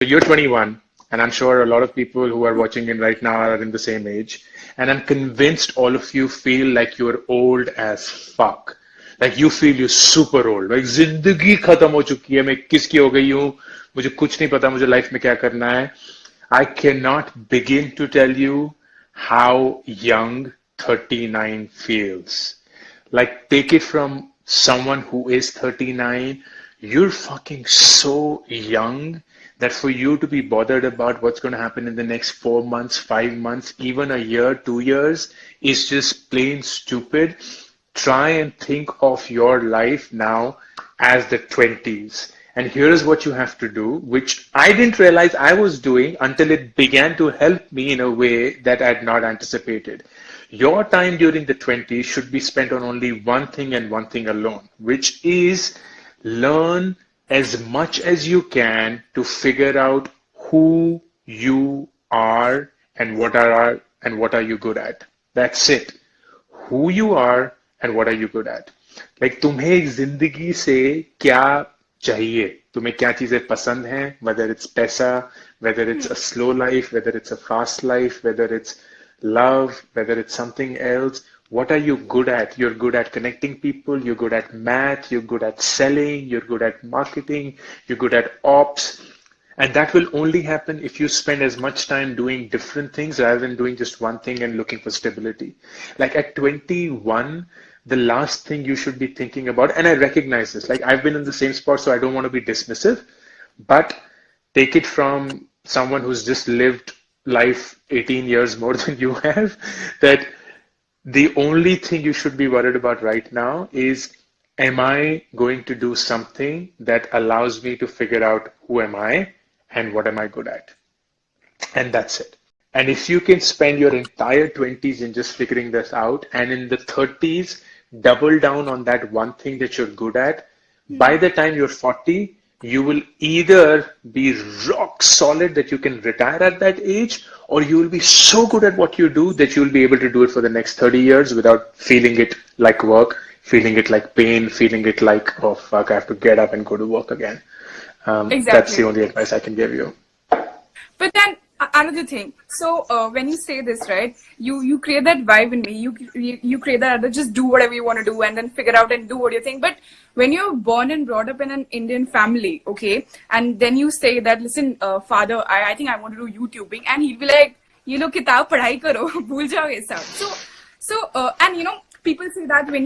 So you're 21, and I'm sure a lot of people who are watching in right now are in the same age. And I'm convinced all of you feel like you're old as fuck. Like you feel you're super old. Like जिंदगी खत्म हो चुकी है, मैं किसकी हो गई हूँ, मुझे कुछ नहीं पता मुझे लाइफ में क्या करना है. I cannot begin to tell you how young 39 feels. Like, take it from someone who is 39. You're fucking so young that for you to be bothered about what's going to happen in the next 4 months, 5 months, even a year, 2 years is just plain stupid. Try and think of your life now as the 20s. And here's what you have to do, which I didn't realize I was doing until it began to help me in a way that I had not anticipated. Your time during the 20s should be spent on only one thing and one thing alone, which is learn as much as you can to figure out who you are and what are you good at. That's it. Who you are and what are you good at. Like तुम्हें जिंदगी से क्या चाहिए, तुम्हें क्या चीजें पसंद हैं, whether it's पैसा, whether it's a slow life, whether it's a fast life, whether it's love, whether it's something else. What are you good at? You're good at connecting people, you're good at math, you're good at selling, you're good at marketing, you're good at ops. And that will only happen if you spend as much time doing different things rather than doing just one thing and looking for stability. Like at 21, the last thing you should be thinking about, and I recognize this, like I've been in the same spot, so I don't want to be dismissive, but take it from someone who's just lived life 18 years more than you have, that the only thing you should be worried about right now is, am I going to do something that allows me to figure out who am I and what am I good at? And that's it. And if you can spend your entire 20s in just figuring this out, and in the 30s, double down on that one thing that you're good at, by the time you're 40, you will either be rock solid that you can retire at that age, or you will be so good at what you do that you'll be able to do it for the next 30 years without feeling it like work, feeling it like pain, feeling it like, oh fuck, I have to get up and go to work again. That's the Exactly. only advice I can give you. But then another thing. So when you say this, right, you create that vibe in me. You create that just do whatever you want to do and then figure out and do what you think. But when you're born and brought up in an Indian family, okay, and then you say that, listen, father, I think I want to do YouTubing, and he'll be like, ये लो किताब पढ़ाई करो भूल जाओ ये सब. So and you know, people say that when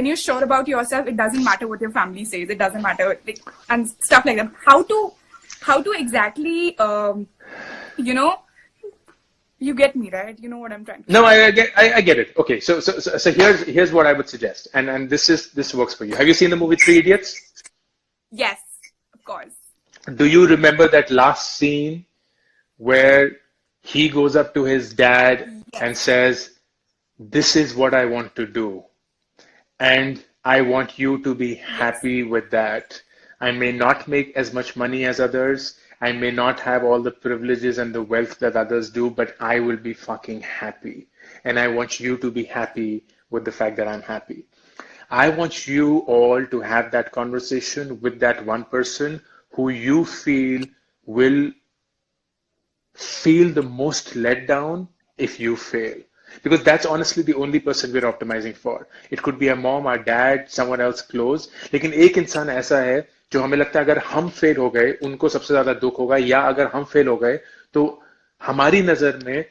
you're sure about yourself, it doesn't matter what your family says, it doesn't matter, like, and stuff like that. How to exactly you know, you get me, right? You know what I'm trying to No, say. I get it. Okay, so here's what I would suggest, and this works for you. Have you seen the movie Three Idiots? Yes, of course. Do you remember that last scene where he goes up to his dad and Yes. says, "This is what I want to do, and I want you to be Yes. happy with that. I may not make as much money as others. I may not have all the privileges and the wealth that others do, but I will be fucking happy. And I want you to be happy with the fact that I'm happy." I want you all to have that conversation with that one person who you will feel the most let down if you fail. Because that's honestly the only person we're optimizing for. It could be a mom, our dad, someone else close. लेकिन एक इंसान ऐसा है जो हमें लगता है अगर हम फेल हो गए उनको सबसे ज्यादा दुख होगा, या अगर हम फेल हो गए तो हमारी नजर में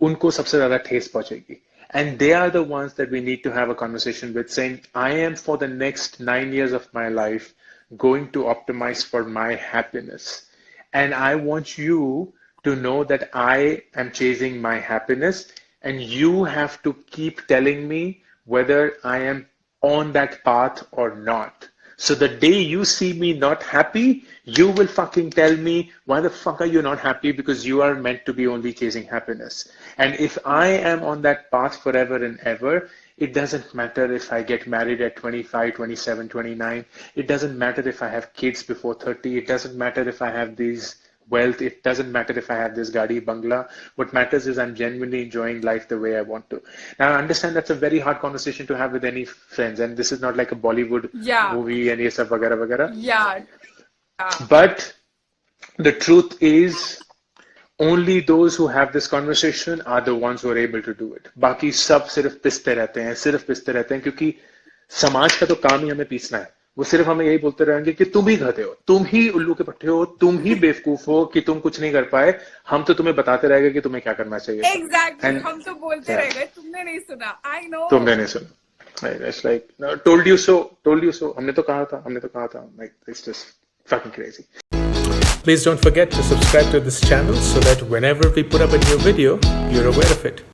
उनको सबसे ज्यादा ठेस पहुंचेगी. And they are the ones that we need to have a conversation with, saying, I am for the next 9 years of my life going to optimize for my happiness. And I want you to know that I am chasing my happiness, and you have to keep telling me whether I am on that path or not. So the day you see me not happy, you will fucking tell me, why the fuck are you not happy? Because you are meant to be only chasing happiness. And if I am on that path forever and ever, it doesn't matter if I get married at 25, 27, 29. It doesn't matter if I have kids before 30. It doesn't matter if I have these wealth. It doesn't matter if I have this gadi bangla. What matters is I'm genuinely enjoying life the way I want to. Now I understand that's a very hard conversation to have with any friends, and this is not like a Bollywood Yeah. movie and ye sab vagara vagara. Yeah. Yeah. But The truth is, only those who have this conversation are the ones who are able to do it. बाकी सब सिर्फ पिसते रहते हैं, सिर्फ पिसते रहते हैं, क्योंकि समाज का तो काम ही हमें पीसना है. वो सिर्फ हमें यही बोलते रहेंगे कि तुम ही गधे हो, तुम ही उल्लू के पट्टे हो, तुम ही बेवकूफ हो कि तुम कुछ नहीं कर पाए. हम तो तुम्हें बताते रहेंगे कि तुम्हें क्या करना चाहिए. Exactly. And हम तो बोलते रह गए, तुमने नहीं सुना. I know. तुमने नहीं सुना. It's like, no, told you so, told you so. हमने तो कहा था, हमने तो कहा था. Like, it's just fucking crazy. Please don't forget to subscribe to this channel so that whenever we put up a new video, you're aware of it.